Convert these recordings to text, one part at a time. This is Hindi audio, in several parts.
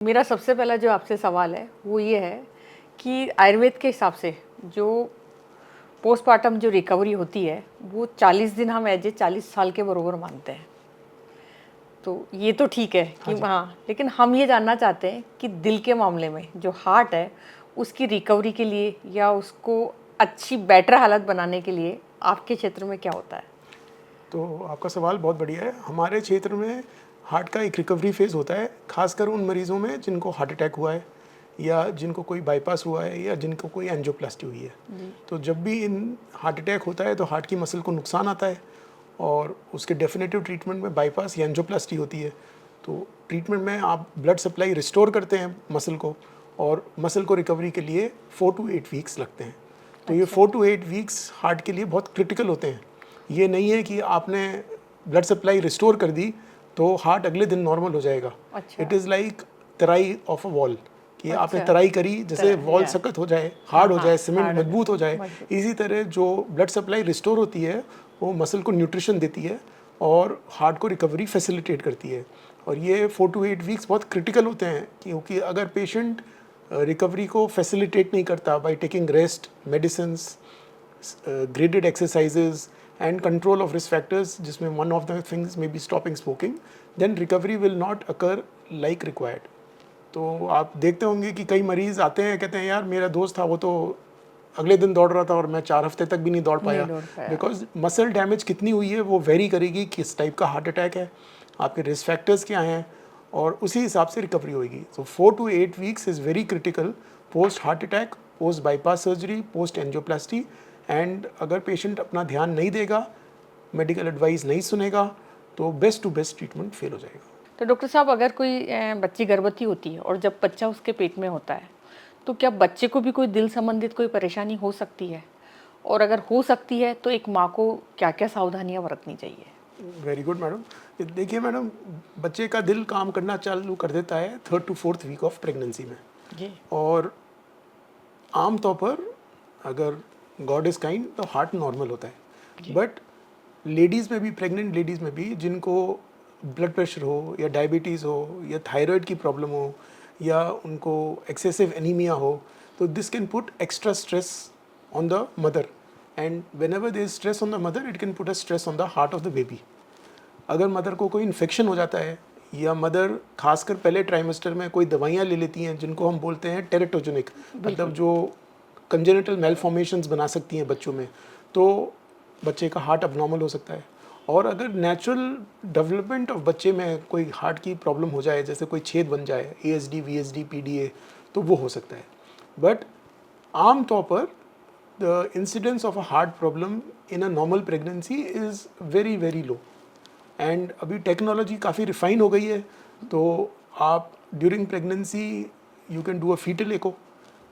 मेरा सबसे पहला जो आपसे सवाल है वो ये है कि आयुर्वेद के हिसाब से जो पोस्टमार्टम जो रिकवरी होती है वो 40 दिन हम एज ए 40 साल के बरोबर मानते हैं। तो ये तो ठीक है कि हाँ जी। हाँ, लेकिन हम ये जानना चाहते हैं कि दिल के मामले में जो हार्ट है उसकी रिकवरी के लिए या उसको अच्छी बेटर हालत बनाने के लिए आपके क्षेत्र में क्या होता है? तो आपका सवाल बहुत बढ़िया है। हमारे क्षेत्र में हार्ट का एक रिकवरी फेज़ होता है, ख़ासकर उन मरीज़ों में जिनको हार्ट अटैक हुआ है या जिनको कोई बाईपास हुआ है या जिनको कोई एंजियोप्लास्टी हुई है। तो जब भी इन हार्ट अटैक होता है तो हार्ट की मसल को नुकसान आता है और उसके डेफिनेटिव ट्रीटमेंट में बाईपास या एंजियोप्लास्टी होती है। तो ट्रीटमेंट में आप ब्लड सप्लाई रिस्टोर करते हैं मसल को, और मसल को रिकवरी के लिए 4 to 8 वीक्स लगते हैं। तो ये 4 to 8 वीक्स हार्ट के लिए बहुत क्रिटिकल होते हैं। ये नहीं है कि आपने ब्लड सप्लाई रिस्टोर कर दी तो हार्ट अगले दिन नॉर्मल हो जाएगा। अच्छा। It is like Terai of a wall, कि आपने अच्छा। तराई करी, जैसे वॉल या सख्त हो जाए, हार्ड हो हाँ, जाए, सीमेंट हार्ड हो मजबूत हो जाए, मजबूत। इसी तरह जो ब्लड सप्लाई रिस्टोर होती है वो मसल को न्यूट्रिशन देती है और हार्ट को रिकवरी फैसिलिटेट करती है। और ये 4 to 8 वीक्स बहुत क्रिटिकल होते हैं, क्योंकि अगर पेशेंट रिकवरी को फैसिलिटेट नहीं करता by taking rest, medicines, graded exercises and control of risk factors, जिसमें one of the things may be stopping smoking, then recovery will not occur like required. तो आप देखते होंगे कि कई मरीज़ आते हैं, कहते हैं यार मेरा दोस्त था वो तो अगले दिन दौड़ रहा था और मैं 4 हफ्ते तक भी नहीं दौड़ पाया। बिकॉज मसल डैमेज कितनी हुई है वो वेरी करेगी, किस टाइप का हार्ट अटैक है, आपके रिस्क फैक्टर्स क्या हैं, और उसी हिसाब से रिकवरी होगी। So 4 to 8 weeks is very critical post heart attack, post bypass surgery, post angioplasty. And अगर पेशेंट अपना ध्यान नहीं देगा, मेडिकल एडवाइस नहीं सुनेगा, तो best to best treatment fail हो जाएगा। तो डॉक्टर साहब, अगर कोई बच्ची गर्भवती होती है और जब बच्चा उसके पेट में होता है तो क्या बच्चे को भी कोई दिल संबंधित कोई परेशानी हो सकती है? और अगर हो सकती है तो एक माँ को क्या क्या सावधानियां बरतनी चाहिए? Very good madam. देखिए मैडम, बच्चे का दिल काम करना चालू कर देता है 3rd to 4th week of pregnancy में। जी। और आम तौर पर अगर गॉड इज़ काइंड तो हार्ट नॉर्मल होता है। बट लेडीज़ में भी, प्रेग्नेंट लेडीज़ में भी जिनको ब्लड प्रेशर हो या डायबिटीज़ हो या थायराइड की प्रॉब्लम हो या उनको एक्सेसिव एनीमिया हो, तो this can put extra stress on the mother, and whenever there is stress on the mother it can put a stress on the heart of the baby. अगर मदर को कोई इन्फेक्शन हो जाता है या मदर खासकर पहले ट्राइमेस्टर में कोई दवाइयाँ ले लेती हैं जिनको हम बोलते हैं टेरेटोजेनिक, मतलब जो कंजेनिटल मेलफॉर्मेशंस बना सकती हैं बच्चों में, तो बच्चे का हार्ट अबनॉर्मल हो सकता है। और अगर नेचुरल डेवलपमेंट ऑफ बच्चे में कोई हार्ट की प्रॉब्लम हो जाए, जैसे कोई छेद बन जाए, ASD, VSD, PDA, तो वो हो सकता है। बट आम तौर पर the incidence of a heart problem in a normal pregnancy is very very low. And अभी टेक्नोलॉजी काफ़ी रिफाइन हो गई है, तो आप during pregnancy you can do a foetal echo,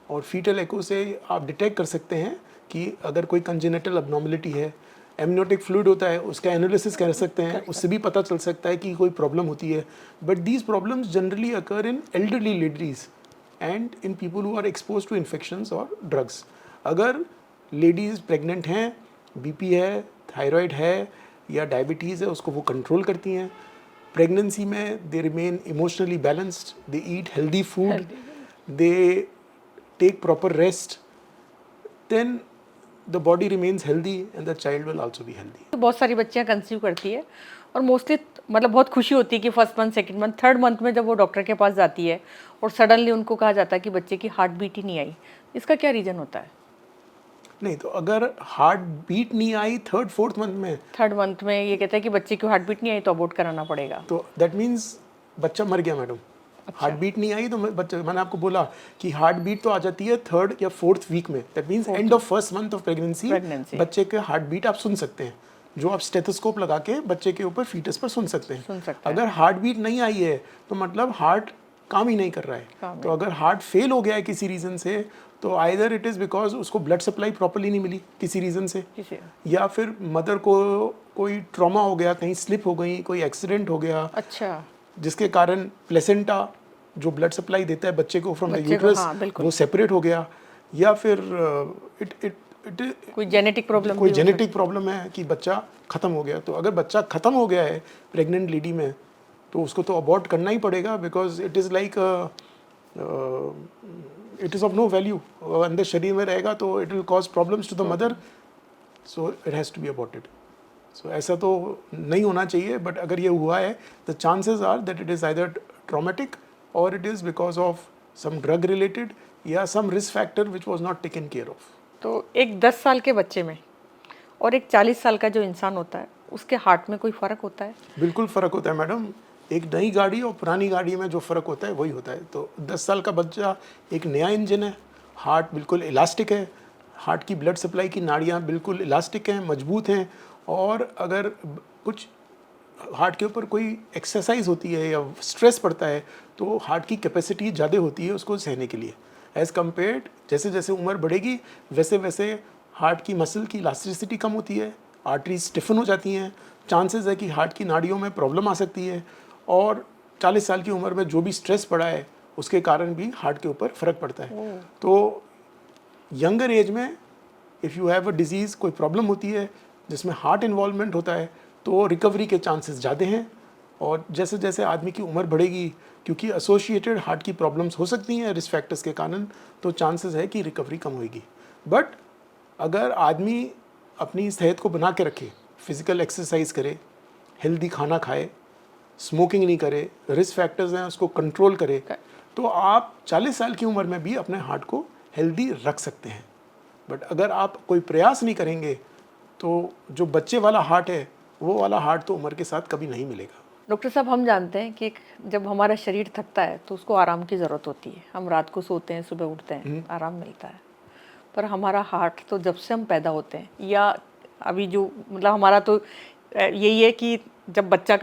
और फीटल एको से आप डिटेक्ट कर सकते हैं कि अगर कोई कंजेनिटल अबनॉर्मलिटी है। एमनियोटिक फ्लूइड होता है, उसका एनालिसिस कर सकते हैं, उससे भी पता चल सकता है कि कोई प्रॉब्लम होती है। But these problems generally occur in elderly ladies and in people who are expose to infections और ड्रग्स। अगर लेडीज़ प्रेग्नेंट हैं, BP है, थायराइड है या डायबिटीज़ है, उसको वो कंट्रोल करती हैं। प्रेगनेंसी में they remain emotionally balanced, they eat healthy food, they take proper rest, then the body remains healthy and the child will also be healthy. तो बहुत सारी बच्चियां कंसीव करती है और मोस्टली मतलब बहुत खुशी होती है कि first month, second month, third month में जब वो डॉक्टर के पास जाती है और सडनली उनको कहा जाता है कि बच्चे की हार्ट बीट ही नहीं आई। इसका क्या रीज़न होता है? नहीं, तो अगर हार्ट बीट नहीं आई 3rd 4th मंथ में, थर्ड मंथ में ये कहता है कि बच्चे की हार्ट बीट नहीं आई तो अबॉर्ट कराना पड़ेगा। तो दैट मीन्स बच्चा मर गया मैडम। हार्ट बीट नहीं आई तो बच्चा, मैंने आपको बोला कि हार्ट बीट तो आ जाती है 3rd या 4th वीक में। That means end of 1st month of pregnancy बच्चे के हार्ट बीट आप सुन सकते हैं, जो आप स्टेथोस्कोप लगा के बच्चे के ऊपर फीटस पर सुन सकते हैं। अगर हार्ट बीट नहीं आई है तो मतलब हार्ट काम ही नहीं कर रहा है। तो अगर हार्ट फेल हो गया है किसी रीज़न से, तो आइदर इट इज़ बिकॉज उसको ब्लड सप्लाई प्रॉपर्ली नहीं मिली किसी रीज़न से, या फिर मदर को कोई ट्रॉमा हो गया, कहीं स्लिप हो गई, कोई एक्सीडेंट हो गया, अच्छा, जिसके कारण प्लेसेंटा जो ब्लड सप्लाई देता है बच्चे को फ्रॉम द यूट्रस, वो सेपरेट हो गया, या फिर कोई जेनेटिक प्रॉब्लम है कि बच्चा ख़त्म हो गया। तो अगर बच्चा ख़त्म हो गया है प्रेग्नेंट लेडी में, तो उसको तो अबॉर्ट करना ही पड़ेगा, because it is like it is of no value. अंदर शरीर में रहेगा तो it will cause problems to the mother, so it has to be aborted. So ऐसा तो नहीं होना चाहिए, बट अगर ये हुआ है the chances are that it is either traumatic or it is because of some drug related या some risk factor which was not taken care of. तो एक 10 साल के बच्चे में और एक 40 साल का जो इंसान होता है उसके हार्ट में कोई फ़र्क होता है? बिल्कुल फ़र्क होता है मैडम। एक नई गाड़ी और पुरानी गाड़ी में जो फ़र्क होता है वही होता है। तो 10 साल का बच्चा एक नया इंजन है, हार्ट बिल्कुल इलास्टिक है, हार्ट की ब्लड सप्लाई की नाड़ियाँ बिल्कुल इलास्टिक हैं, मजबूत हैं, और अगर कुछ हार्ट के ऊपर कोई एक्सरसाइज होती है या स्ट्रेस पड़ता है तो हार्ट की कैपेसिटी ज़्यादा होती है उसको सहने के लिए, एज़ कम्पेयर्ड जैसे जैसे उम्र बढ़ेगी वैसे वैसे हार्ट की मसल की इलास्टिसिटी कम होती है, आर्टरीज स्टिफन हो जाती हैं, चांसेस है कि हार्ट की नाड़ियों में प्रॉब्लम आ सकती है, और 40 साल की उम्र में जो भी स्ट्रेस पड़ा है उसके कारण भी हार्ट के ऊपर फ़र्क पड़ता है। तो यंगर एज में if you have a disease, कोई प्रॉब्लम होती है जिसमें हार्ट इन्वॉल्वमेंट होता है, तो रिकवरी के चांसेस ज़्यादा हैं। और जैसे जैसे आदमी की उम्र बढ़ेगी, क्योंकि एसोसिएटेड हार्ट की प्रॉब्लम्स हो सकती हैं रिस्क फैक्टर्स के कारण, तो चांसेस है कि रिकवरी कम होगी। बट अगर आदमी अपनी सेहत को बना के रखे, फिज़िकल एक्सरसाइज करे, हेल्दी खाना खाए, स्मोकिंग नहीं करे, रिस्क फैक्टर्स हैं उसको कंट्रोल करे, तो आप 40 साल की उम्र में भी अपने हार्ट को हेल्दी रख सकते हैं। बट अगर आप कोई प्रयास नहीं करेंगे तो जो बच्चे वाला हार्ट है वो वाला हार्ट तो उम्र के साथ कभी नहीं मिलेगा। डॉक्टर साहब, हम जानते हैं कि जब हमारा शरीर थकता है तो उसको आराम की ज़रूरत होती है। हम रात को सोते हैं, सुबह उठते हैं, आराम मिलता है। पर हमारा हार्ट तो जब से हम पैदा होते हैं, या अभी जो मतलब हमारा तो यही है कि जब बच्चा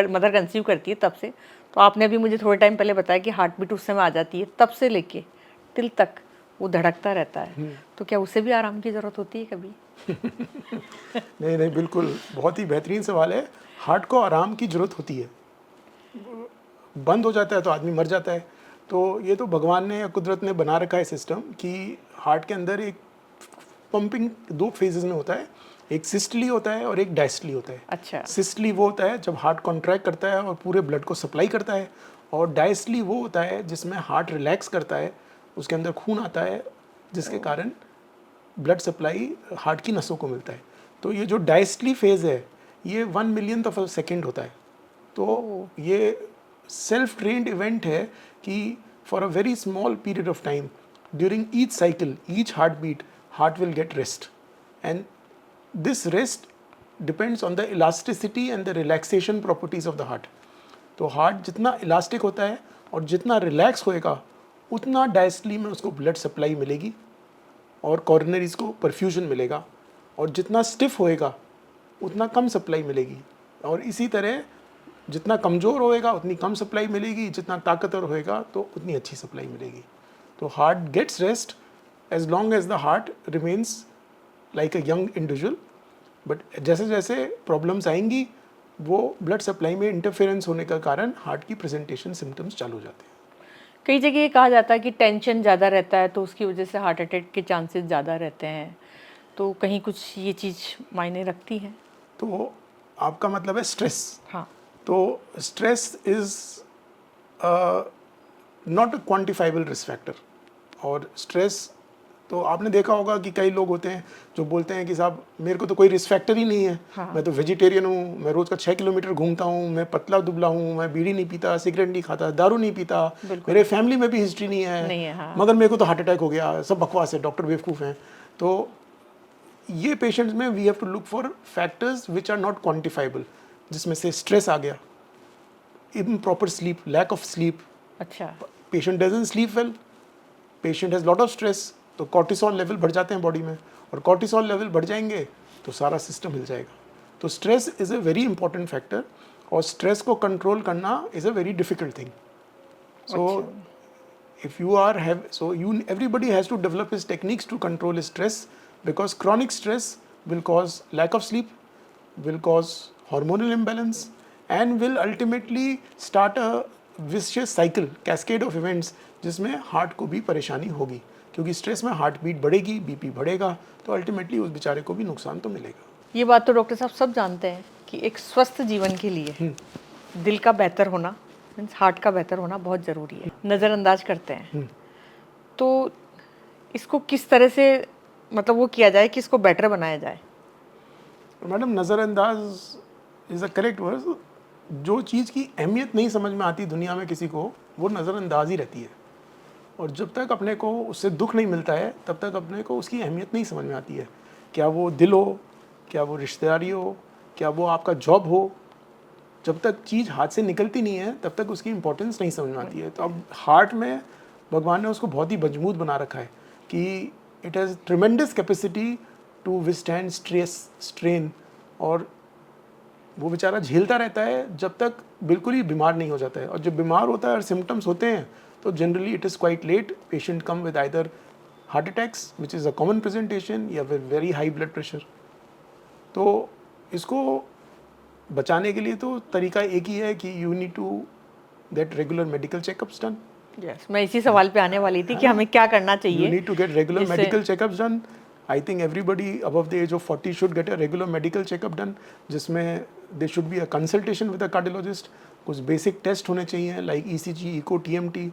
मदर कंसीव करती है तब से, तो आपने अभी मुझे थोड़े टाइम पहले बताया कि हार्ट बीट उस समय आ जाती है, तब से लेके टिल तक वो धड़कता रहता है। तो क्या उसे भी आराम की ज़रूरत होती है कभी? नहीं नहीं, बिल्कुल बहुत ही बेहतरीन सवाल है। हार्ट को आराम की ज़रूरत होती है, बंद हो जाता है तो आदमी मर जाता है। तो ये तो भगवान ने या कुदरत ने बना रखा है सिस्टम कि हार्ट के अंदर एक पंपिंग 2 फेजेस में होता है, एक सिस्टली होता है और एक डायस्टली होता है। अच्छा। सिस्टली वो होता है जब हार्ट कॉन्ट्रैक्ट करता है और पूरे ब्लड को सप्लाई करता है, और डायस्टली वो होता है जिसमें हार्ट रिलैक्स करता है, उसके अंदर खून आता है जिसके कारण ब्लड सप्लाई हार्ट की नसों को मिलता है। तो ये जो डायस्टली फेज़ है ये 1 मिलियंथ ऑफ अ सेकेंड होता है। तो ये सेल्फ ट्रेन्ड इवेंट है कि for a very small period of time during each cycle, each heart beat, heart will get rest, and this rest depends on the elasticity and the relaxation properties of the heart. तो हार्ट जितना इलास्टिक होता है और जितना रिलैक्स होएगा उतना डायस्टली में उसको ब्लड सप्लाई मिलेगी और कॉर्नरीज को परफ्यूजन मिलेगा, और जितना स्टिफ होएगा उतना कम सप्लाई मिलेगी, और इसी तरह जितना कमज़ोर होएगा उतनी कम सप्लाई मिलेगी, जितना ताकतवर होएगा तो उतनी अच्छी सप्लाई मिलेगी। तो heart gets rest as long as the heart remains like a young individual, but जैसे जैसे प्रॉब्लम्स आएंगी वो ब्लड सप्लाई में इंटरफेरेंस होने का कारण हार्ट की प्रेजेंटेशन सिम्टम्स चालू हो जाते हैं। कई जगह ये कहा जाता है कि टेंशन ज़्यादा रहता है तो उसकी वजह से हार्ट अटैक के चांसेस ज़्यादा रहते हैं, तो कहीं कुछ ये चीज़ मायने रखती है? तो आपका मतलब है स्ट्रेस। हाँ। तो stress is not a quantifiable risk factor, और स्ट्रेस तो आपने देखा होगा कि कई लोग होते हैं जो बोलते हैं कि साहब मेरे को तो कोई रिस्क फैक्टर ही नहीं है। हाँ। मैं तो वेजिटेरियन हूँ, मैं रोज़ का 6 किलोमीटर घूमता हूँ, मैं पतला दुबला हूँ, मैं बीड़ी नहीं पीता, सिगरेट नहीं खाता, दारू नहीं पीता, मेरे फैमिली में भी हिस्ट्री नहीं है, हाँ। मगर मेरे को तो हार्ट अटैक हो गया, सब बकवास है, डॉक्टर बेवकूफ़ हैं। तो ये पेशेंट्स में we have to look for factors which are not quantifiable, जिसमें से स्ट्रेस आ गया, improper sleep, lack of sleep, अच्छा। patient doesn't sleep well, patient has lot of stress, तो cortisol level बढ़ जाते हैं बॉडी में, और cortisol level बढ़ जाएंगे तो सारा सिस्टम हिल जाएगा। तो stress is a very important factor, और स्ट्रेस को कंट्रोल करना is a very difficult thing. So if you are everybody has to develop his techniques to control his stress, because chronic stress will cause lack of sleep, will cause hormonal imbalance, and will ultimately start a vicious cycle, cascade of events, जिसमें हार्ट को भी परेशानी होगी, क्योंकि स्ट्रेस में हार्ट बीट बढ़ेगी, बीपी बढ़ेगा, तो अल्टीमेटली उस बेचारे को भी नुकसान तो मिलेगा। ये बात तो डॉक्टर साहब सब जानते हैं कि एक स्वस्थ जीवन के लिए दिल का बेहतर होना, मीन्स हार्ट का बेहतर होना बहुत ज़रूरी है, नज़रअंदाज करते हैं। तो इसको किस तरह से मतलब वो किया जाए कि इसको बेटर बनाया जाए? मैडम, नज़रअंदाज इज़ अ करेक्ट वर्ड। जो चीज़ की अहमियत नहीं समझ में आती दुनिया में किसी को, वो नज़रअंदाज ही रहती है। और जब तक अपने को उससे दुख नहीं मिलता है, तब तक अपने को उसकी अहमियत नहीं समझ में आती है। क्या वो दिल हो, क्या वो रिश्तेदारी हो, क्या वो आपका जॉब हो, जब तक चीज़ हाथ से निकलती नहीं है तब तक उसकी इंपॉर्टेंस नहीं समझ में आती है। तो अब हार्ट में भगवान ने उसको बहुत ही मजबूत बना रखा है कि it has tremendous capacity to withstand stress, strain, और वो बेचारा झेलता रहता है जब तक बिल्कुल ही बीमार नहीं हो जाता है। और जब बीमार होता है और सिम्टम्स होते हैं तो generally it is quite late. Patient come with either heart attacks which is a common presentation, या फिर वेरी हाई ब्लड प्रेशर। तो इसको बचाने के लिए तो तरीका एक ही है कि you need to get regular medical checkups done. Yes, मैं इसी सवाल पे आने वाली थी कि हमें क्या करना चाहिए। You need to get regular जिससे- medical checkups done. I think everybody above the age of 40 should get a regular medical checkup done, जिसमें there should be a consultation with a cardiologist. कुछ basic test होने चाहिए like ECG, echo, TMT,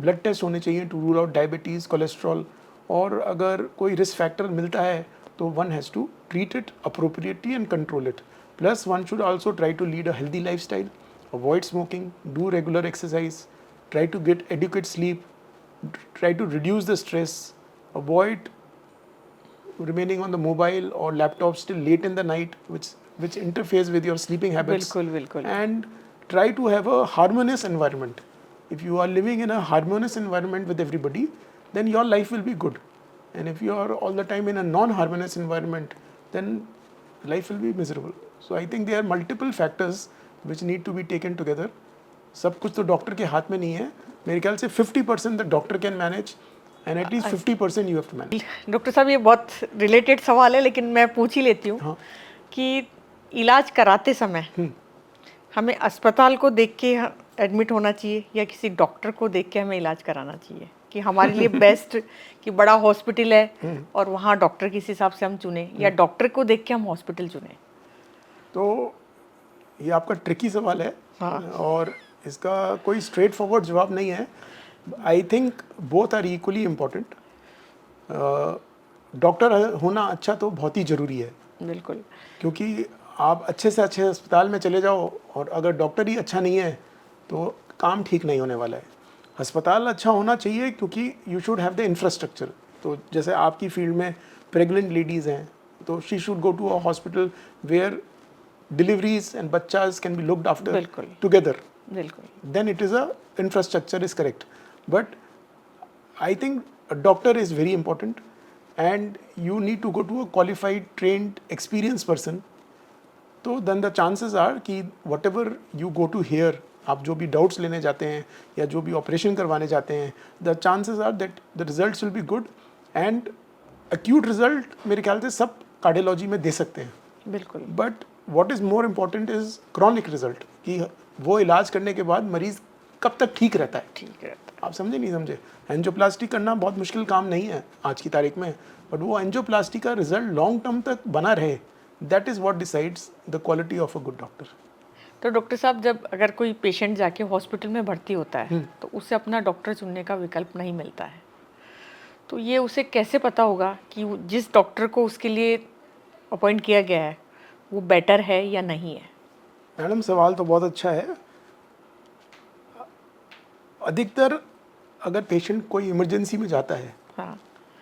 blood test होने चाहिए to rule out diabetes, cholesterol. और अगर कोई risk factor मिलता है तो one has to treat it appropriately and control it. Plus one should also try to lead a healthy lifestyle, avoid smoking, do regular exercise, try to get adequate sleep, try to reduce the stress, avoid remaining on the mobile or laptop till late in the night, which interferes with your sleeping habits. बिल्कुल बिल्कुल। And try to have a harmonious environment. If you are living in a harmonious environment with everybody, then your life will be good. And if you are all the time in a non-harmonious environment, then life will be miserable. So I think there are multiple factors which need to be taken together. सब कुछ तो डॉक्टर के हाथ में नहीं है। मेरे ख्याल से 50% the doctor can manage and at least 50% you have to manage. Doctor साहब, ये बहुत रिलेटेड सवाल है लेकिन मैं पूछ ही लेती हूँ। हाँ। कि इलाज कराते समय हमें अस्पताल को देख के एडमिट होना चाहिए या किसी डॉक्टर को देख के हमें इलाज कराना चाहिए कि हमारे लिए बेस्ट कि बड़ा हॉस्पिटल है और वहाँ डॉक्टर किस हिसाब से हम चुने, या डॉक्टर को देख के हम हॉस्पिटल चुने? तो ये आपका ट्रिकी सवाल है। हाँ। और इसका कोई स्ट्रेट फॉरवर्ड जवाब नहीं है। I think both are equally important. Doctor होना अच्छा तो बहुत ही ज़रूरी है, बिल्कुल। क्योंकि आप अच्छे से अच्छे अस्पताल में चले जाओ और अगर डॉक्टर ही अच्छा नहीं है तो काम ठीक नहीं होने वाला है। अस्पताल अच्छा होना चाहिए क्योंकि you should have the infrastructure. तो जैसे आपकी फील्ड में प्रेग्नेंट लेडीज़ हैं तो she should go to a hospital where deliveries and bachas can be looked after बिल्कुल। together. बिल्कुल। Then it is a infrastructure is correct. But I think a doctor is very important and you need to go to a qualified, trained, experienced person. तो then the chances are कि whatever you go to hear, आप जो भी डाउट्स लेने जाते हैं या जो भी ऑपरेशन करवाने जाते हैं, the chances are that the results will be good and acute result मेरे ख्याल से सब कार्डियोलॉजी में दे सकते हैं। बिल्कुल। But what is more important is chronic result, कि वो इलाज करने के बाद मरीज़ कब तक ठीक रहता है। ठीक है। आप समझे नहीं समझे? एंजियोप्लास्टी करना बहुत मुश्किल काम नहीं है आज की तारीख में, बट वो एंजियोप्लास्टी का रिजल्ट लॉन्ग टर्म तक बना रहे, that is what decides the quality of a good doctor. तो डॉक्टर साहब, जब अगर कोई पेशेंट जाके हॉस्पिटल में भर्ती होता है तो उसे अपना डॉक्टर चुनने का विकल्प नहीं मिलता है, तो ये उसे कैसे पता होगा कि जिस डॉक्टर को उसके लिए अपॉइंट किया गया है वो बेटर है या नहीं है? मैडम, सवाल तो बहुत अच्छा है। अधिकतर अगर पेशेंट कोई इमरजेंसी में जाता है हाँ।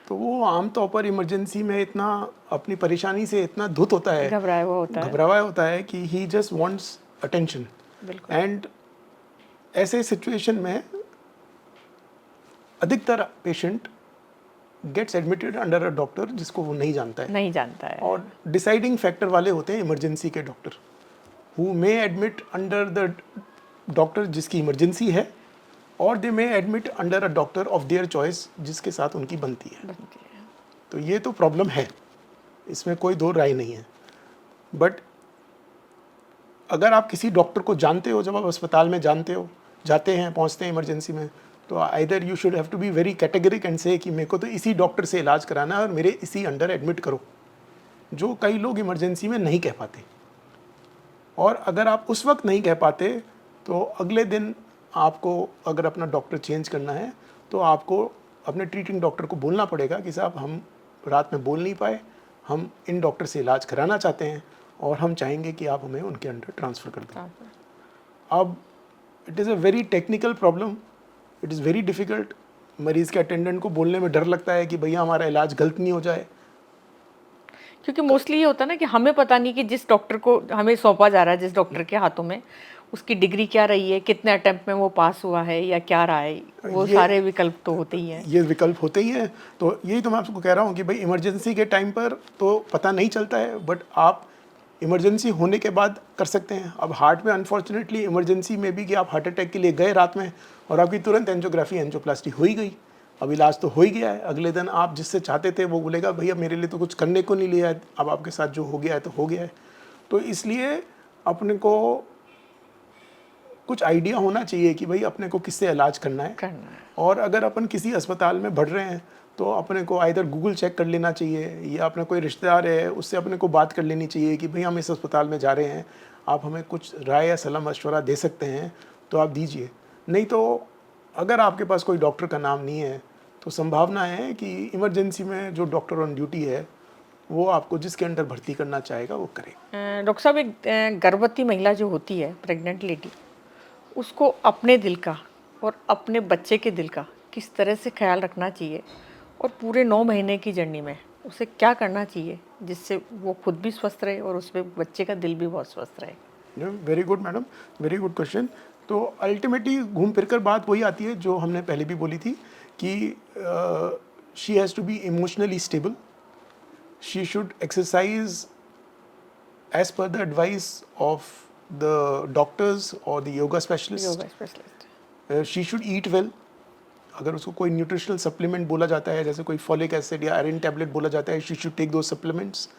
तो वो आमतौर पर इमरजेंसी में इतना अपनी परेशानी से इतना धुत होता है, घबराया हुआ होता है, घबराया होता है कि ही जस्ट वांट्स अटेंशन। बिल्कुल। एंड ऐसे सिचुएशन में अधिकतर patient gets admitted under a doctor जिसको वो नहीं जानता है। नहीं जानता है। और डिसाइडिंग फैक्टर वाले होते हैं इमरजेंसी के doctor, who may admit under the doctor जिसकी इमरजेंसी है, और they may admit under a doctor of their choice जिसके साथ उनकी बनती है। तो ये तो प्रॉब्लम है, इसमें कोई दो राय नहीं है। बट अगर आप किसी डॉक्टर को जानते हो, जब आप अस्पताल में जाते हैं, पहुंचते हैं इमरजेंसी में, तो either you should have to be very categoric and say कि मेरे को तो इसी डॉक्टर से इलाज कराना है और मेरे इसी अंडर एडमिट करो, जो कई लोग इमरजेंसी में नहीं कह पाते। और अगर आप उस वक्त नहीं कह पाते तो अगले दिन आपको अगर अपना डॉक्टर चेंज करना है तो आपको अपने ट्रीटिंग डॉक्टर को बोलना पड़ेगा कि साहब हम रात में बोल नहीं पाए, हम इन डॉक्टर से इलाज कराना चाहते हैं और हम चाहेंगे कि आप हमें उनके अंडर ट्रांसफ़र कर दें। अब it is a very technical problem, it is very difficult. मरीज़ के अटेंडेंट को बोलने में डर लगता है कि भैया हमारा इलाज गलत नहीं हो जाए। क्योंकि मोस्टली ये होता है ना कि हमें पता नहीं कि जिस डॉक्टर को हमें सौंपा जा रहा है, जिस डॉक्टर के हाथों में, उसकी डिग्री क्या रही है, कितने अटेम्प्ट में वो पास हुआ है या क्या रहा है, वो सारे विकल्प तो होते ही हैं। ये विकल्प होते ही हैं। तो यही तो मैं आपको कह रहा हूँ कि भाई इमरजेंसी के टाइम पर तो पता नहीं चलता है, बट आप इमरजेंसी होने के बाद कर सकते हैं। अब हार्ट में अनफॉर्चुनेटली इमरजेंसी में भी कि आप हार्ट अटैक के लिए गए रात में और आपकी तुरंत एंजियोग्राफी एंजियोप्लास्टी हो ही गई, अब इलाज तो हो ही गया है। अगले दिन आप जिससे चाहते थे वो बोलेगा भैया मेरे लिए तो कुछ करने को नहीं लिया है, अब आपके साथ जो हो गया है तो हो गया है। तो इसलिए अपने को कुछ आइडिया होना चाहिए कि भाई अपने को किससे इलाज करना है। और अगर अपन किसी अस्पताल में बढ़ रहे हैं तो अपने को आइदर गूगल चेक कर लेना चाहिए या अपना कोई रिश्तेदार है उससे अपने को बात कर लेनी चाहिए कि भाई हम इस अस्पताल में जा रहे हैं, आप हमें कुछ राय या सलाह मशवरा दे सकते हैं तो आप दीजिए। नहीं तो अगर आपके पास कोई डॉक्टर का नाम नहीं है तो संभावना है कि इमरजेंसी में जो डॉक्टर ऑन ड्यूटी है वो आपको जिसके अंडर भर्ती करना चाहेगा वो करे। डॉक्टर साहब, एक गर्भवती महिला जो होती है, प्रेग्नेंट लेडी, उसको अपने दिल का और अपने बच्चे के दिल का किस तरह से ख्याल रखना चाहिए और पूरे 9 महीने की जर्नी में उसे क्या करना चाहिए जिससे वो खुद भी स्वस्थ रहे और उसमें बच्चे का दिल भी बहुत स्वस्थ रहे? Very good madam, very good question. तो अल्टीमेटली घूम फिर कर बात वही आती है जो हमने पहले भी बोली थी कि she has to be emotionally stable, she should exercise as per the advice of the doctors और the yoga specialist. She should eat well. अगर उसको कोई न्यूट्रिशनल सप्लीमेंट बोला जाता है, जैसे कोई फॉलिक एसिड या आयरन टैबलेट बोला जाता है, शी शुड टेक दो supplements.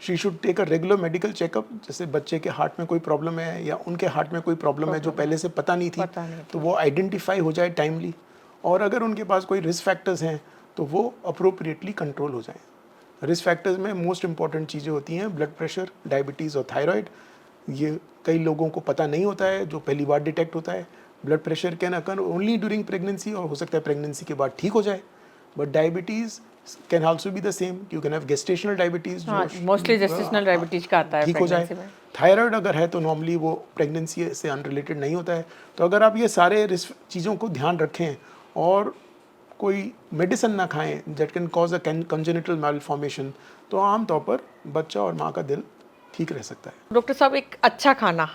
She should take a regular medical checkup. जैसे बच्चे के हार्ट में कोई प्रॉब्लम है या उनके हार्ट में कोई प्रॉब्लम है जो पहले से पता नहीं थी, तो वो आइडेंटिफाई हो जाए टाइमली। और अगर उनके पास कोई रिस्क फैक्टर्स हैं तो वो अप्रोप्रिएटली कंट्रोल हो जाएं। रिस्क फैक्टर्स में मोस्ट इंपॉर्टेंट चीज़ें होती हैं ब्लड प्रेशर, डायबिटीज़ और थायराइड। ये कई लोगों को पता नहीं होता है, जो पहली बार डिटेक्ट होता है। Blood pressure can occur only during pregnancy और हो सकता है प्रेगनेंसी के बाद ठीक हो जाए, but diabetes can also be the same. You can have gestational diabetes, mostly gestational diabetes का आता है ठीक हो जाए। थायराइड अगर है तो नॉर्मली वो प्रेगनेंसी से अनरिलेटेड नहीं होता है। तो अगर आप ये सारे रिस्क चीज़ों को ध्यान रखें और कोई मेडिसिन ना खाएं that can cause a congenital malformation, तो आमतौर पर बच्चा और माँ का दिल ठीक रह सकता है। डॉक्टर साहब, एक अच्छा खाना,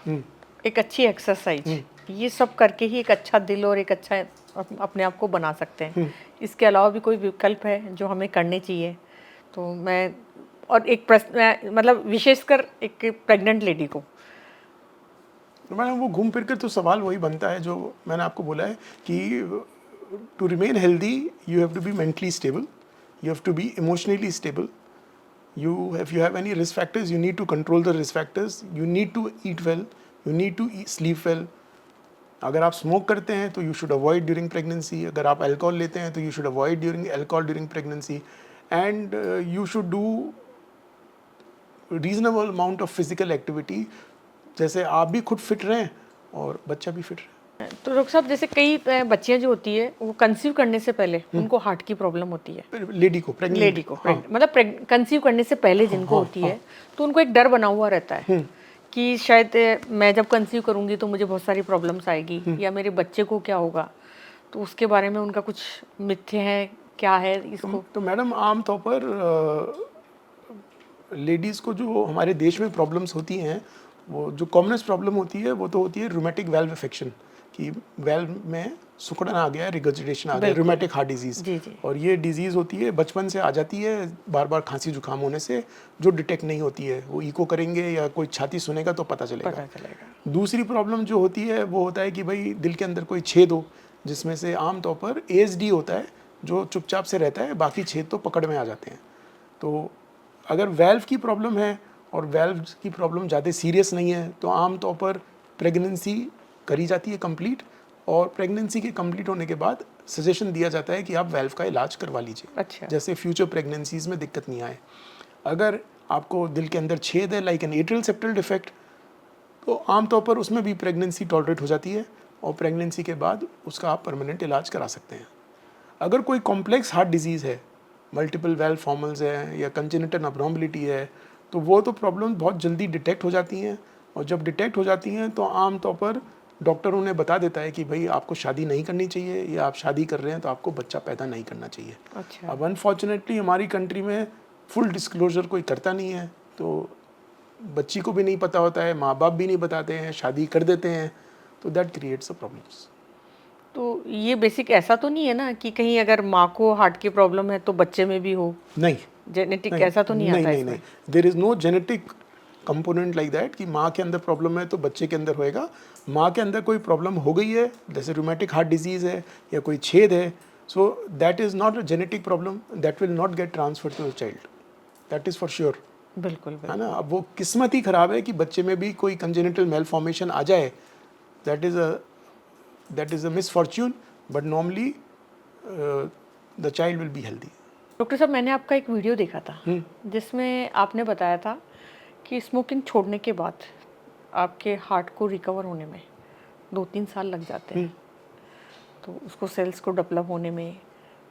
एक अच्छी एक्सरसाइज, ये सब करके ही एक अच्छा दिल और एक अच्छा अपने आप को बना सकते हैं। इसके अलावा भी कोई विकल्प है जो हमें करने चाहिए? तो मैं और एक प्रश्न, मतलब विशेषकर एक प्रेग्नेंट लेडी को, तो मैडम वो घूम फिर कर तो सवाल वही बनता है जो मैंने आपको बोला है कि to remain healthy you have to be mentally stable, you have to be emotionally stable, if you have any risk factors you need to control the risk factors, you need to eat well, you need to sleep well. अगर आप स्मोक करते हैं तो you should avoid during pregnancy, अगर आप अल्कोहल लेते हैं तो you should avoid during pregnancy, and you should do reasonable amount of physical activity, जैसे आप भी खुद फिट रहें और बच्चा भी फिट रहे। तो डॉक्टर साहब, जैसे कई बच्चियां जो होती है वो कंसीव करने से पहले उनको हार्ट की प्रॉब्लम होती है, लेडी को मतलब कंसीव करने से पहले जिनको होती है, तो उनको एक डर बना हुआ रहता है कि शायद मैं जब कंसीव करूंगी तो मुझे बहुत सारी प्रॉब्लम्स आएगी या मेरे बच्चे को क्या होगा। तो उसके बारे में उनका कुछ मिथ्य है, क्या है इसको? तो मैडम आमतौर पर लेडीज़ को जो हमारे देश में प्रॉब्लम्स होती हैं, वो जो कॉमनेस्ट प्रॉब्लम होती है वो तो होती है रूमेटिक वेल्व इन्फेक्शन, कि वेल्व में सुकड़न आ गया है, रिगर्जिटेशन आ गया है, रूमेटिक हार्ट डिजीज़। और ये डिजीज़ होती है बचपन से आ जाती है, बार बार खांसी जुकाम होने से, जो डिटेक्ट नहीं होती है। वो इको करेंगे या कोई छाती सुनेगा तो पता चलेगा। दूसरी प्रॉब्लम जो होती है वो होता है कि भाई दिल के अंदर कोई छेद हो, जिसमें से आमतौर पर ASD होता है जो चुपचाप से रहता है, बाकी छेद तो पकड़ में आ जाते हैं। तो अगर वेल्व की प्रॉब्लम है और वेल्व की प्रॉब्लम ज़्यादा सीरियस नहीं है तो आमतौर पर प्रेगनेंसी करी जाती है कंप्लीट, और प्रेगनेंसी के कंप्लीट होने के बाद सजेशन दिया जाता है कि आप वेल्व का इलाज करवा लीजिए। अच्छा। जैसे फ्यूचर प्रेगनेंसीज में दिक्कत नहीं आए। अगर आपको दिल के अंदर छेद है, like an atrial septal defect, तो आमतौर पर उसमें भी प्रेगनेंसी टॉलरेट हो जाती है और प्रेगनेंसी के बाद उसका आप परमानेंट इलाज करा सकते हैं। अगर कोई कॉम्प्लेक्स हार्ट डिजीज़ है, मल्टीपल वेल फॉर्मल्स है या कंजेनिटल अब्नॉर्मलिटी है, तो वो तो प्रॉब्लम बहुत जल्दी डिटेक्ट हो जाती हैं, और जब डिटेक्ट हो जाती हैं तो आम तौर पर डॉक्टर उन्हें बता देता है कि भाई आपको शादी नहीं करनी चाहिए, या आप शादी कर रहे हैं तो आपको बच्चा पैदा नहीं करना चाहिए। अच्छा। अब अनफॉर्चुनेटली हमारी कंट्री में फुल डिस्क्लोजर कोई करता नहीं है, तो बच्ची को भी नहीं पता होता है, माँ बाप भी नहीं बताते हैं, शादी कर देते हैं, तो दैट क्रिएट्स अ प्रॉब्लम्स। तो ये बेसिक ऐसा तो नहीं है ना कि कहीं अगर माँ को हार्ट की प्रॉब्लम है तो बच्चे में भी हो? नहीं, जेनेटिक नहीं, ऐसा तो नहीं आता नहीं, इसमें? नहीं, there is no genetic component like that कि माँ के अंदर प्रॉब्लम है तो बच्चे के अंदर होएगा। माँ के अंदर कोई प्रॉब्लम हो गई है, जैसे रूमेटिक हार्ट डिजीज़ है या कोई छेद है, so that is not a genetic problem, that will not get transfer to the child, that is for sure. बिल्कुल है बिल्कुल। ना, अब वो किस्मत ही ख़राब है कि बच्चे में भी कोई कंजेनिटल मेल फॉर्मेशन आ जाए, that is a misfortune, but normally the child will be healthy. Doctor साहब, मैंने आपका एक वीडियो देखा था जिसमें आपने बताया था कि स्मोकिंग छोड़ने के बाद आपके हार्ट को रिकवर होने में 2-3 साल लग जाते हैं, तो उसको सेल्स को डेवलप होने में,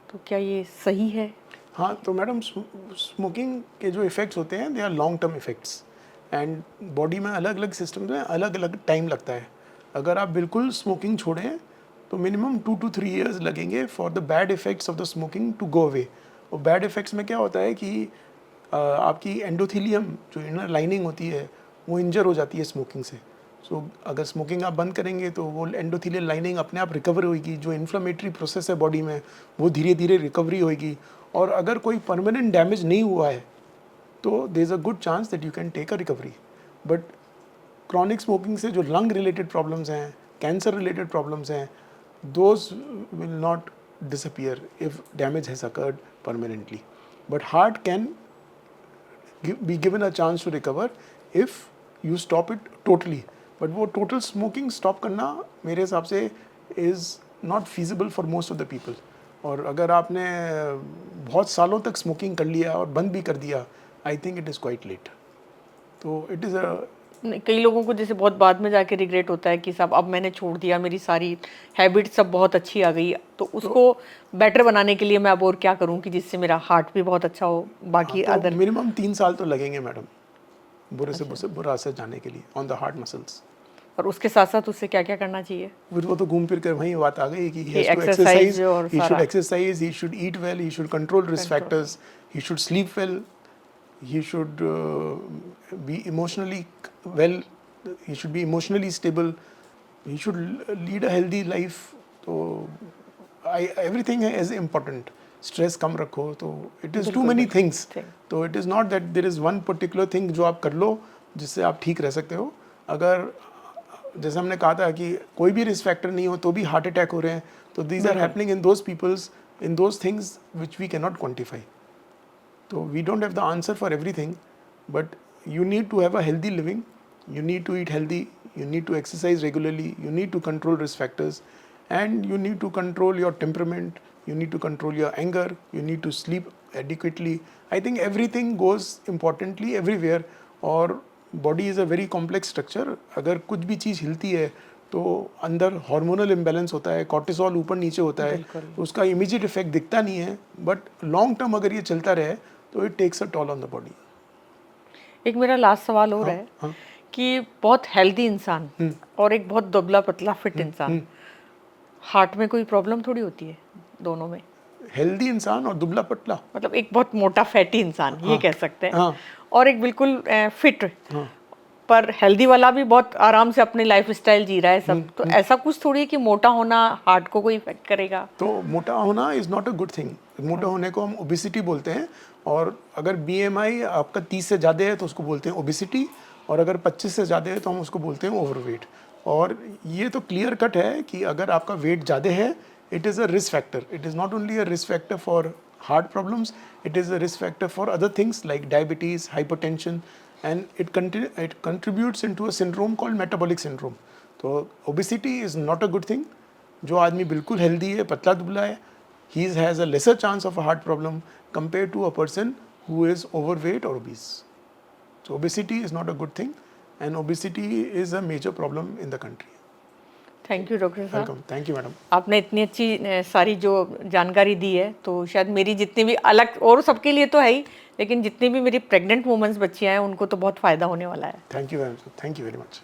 तो क्या ये सही है? हाँ, तो मैडम स्मोकिंग के जो इफ़ेक्ट्स होते हैं they are long term effects, and body में अलग अलग सिस्टम्स में अलग अलग टाइम लगता है। अगर आप बिल्कुल स्मोकिंग छोड़ें तो मिनिमम 2 to 3 years लगेंगे for the bad effects of the smoking to go away. और बैड इफ़ेक्ट्स में क्या होता है कि आपकी एंडोथेलियम जो इनर लाइनिंग होती है वो इंजर हो जाती है स्मोकिंग से। सो अगर स्मोकिंग आप बंद करेंगे तो वो एंडोथेलियल लाइनिंग अपने आप रिकवर होगी, जो इन्फ्लेमेटरी प्रोसेस है बॉडी में वो धीरे धीरे रिकवरी होगी। और अगर कोई परमानेंट डैमेज नहीं हुआ है तो there is a good chance that you can take a recovery. But chronic smoking से जो लंग रिलेटेड प्रॉब्लम्स हैं, कैंसर रिलेटेड प्रॉब्लम्स हैं, those will not disappear if damage has occurred permanently. But heart can be given a chance to recover if you stop it totally. But वो total smoking stop करना मेरे हिसाब से is not feasible for most of the people. और अगर आपने बहुत सालों तक स्मोकिंग कर लिया और बंद भी कर दिया, I think it is quite late. तो इट इज़ अ कई लोगों को जैसे बहुत बाद में जाके रिग्रेट होता है कि साहब अब मैंने छोड़ दिया, मेरी सारी हैबिट सब बहुत अच्छी आ गई, तो उसको बेटर बनाने के लिए मैं अब और क्या करूं कि जिससे मेरा हार्ट भी बहुत अच्छा हो, बाकी तो अदर। मिनिमम 3 साल तो लगेंगे मैडम बुरे से बुरा असर जाने के लिए ऑन द हार्ट मसल्स। और उसके साथ साथ उससे क्या क्या करना चाहिए? फिर वो तो घूम फिर कर वही बात आ गई कि he कि has to एक्सरसाइज exercise, और he should सारा exercise, he should eat well, he should control risk control. factors, he should sleep well, he should be emotionally well, he should be emotionally stable, he should lead a healthy life. तो everything is important. स्ट्रेस कम रखो, तो it is too many things. तो it is not that there is one particular thing जो आप कर लो जिससे आप ठीक रह सकते हो। अगर जैसे हमने कहा था कि कोई भी रिस्क फैक्टर नहीं हो तो भी हार्ट अटैक हो रहे हैं, तो these are happening in those peoples in those things which we cannot quantify. तो we don't have the answer for everything, but you need to have a healthy living, you need to eat healthy, you need to exercise regularly, you need to control risk factors, and you need to control your temperament, you need to control your anger, you need to sleep adequately. I think everything goes importantly everywhere, और body is a very complex structure. अगर कुछ भी चीज़ हिलती है तो अंदर हार्मोनल इम्बैलेंस होता है, कॉर्टिसोल ऊपर नीचे होता है, उसका इमीडिएट इफेक्ट दिखता नहीं है, बट लॉन्ग टर्म अगर ये चलता रहे तो it takes a toll on the body. एक मेरा लास्ट सवाल और है हाँ। कि बहुत हेल्दी इंसान और एक बहुत दुबला पतला फिट इंसान, हार्ट में कोई प्रॉब्लम थोड़ी होती है दोनों में? हेल्दी इंसान और दुबला पतला, मतलब एक बहुत मोटा फैटी इंसान ये कह सकते हैं, हाँ। और एक बिल्कुल फिट हाँ। पर हेल्दी वाला भी बहुत आराम से अपनी लाइफ स्टाइल जी रहा है सब, तो ऐसा कुछ थोड़ी है कि मोटा होना हार्ट को कोई इफेक्ट करेगा? तो मोटा होना is not a good thing. मोटा होने को हम ओबिसिटी बोलते हैं, और अगर BMI आपका 30 से ज़्यादा है तो उसको बोलते हैं ओबिसिटी, और अगर 25 से ज़्यादा है तो हम उसको बोलते हैं ओवरवेट। और ये तो क्लियर कट है कि अगर आपका वेट ज़्यादा है, it is a risk factor. It is not only a risk factor for heart problems, it is a risk factor for other things like diabetes, hypertension, and it contributes into a syndrome called metabolic syndrome. तो obesity is not a good thing. जो आदमी बिल्कुल हेल्दी है, पतला दुबला है, he has a lesser chance of a heart problem compared to a person who is overweight or obese. So obesity is not a good thing, and obesity is a major problem in the country. Thank you doctor साहब। Welcome. Thank you, madam. आपने इतनी अच्छी सारी जो जानकारी दी है, तो शायद मेरी जितनी भी अलग और सबके लिए तो है ही, लेकिन जितनी भी मेरी प्रेग्नेंट वुमेन्स बच्चियाँ हैं उनको तो बहुत फ़ायदा होने वाला है। Thank you very much. Thank you very much.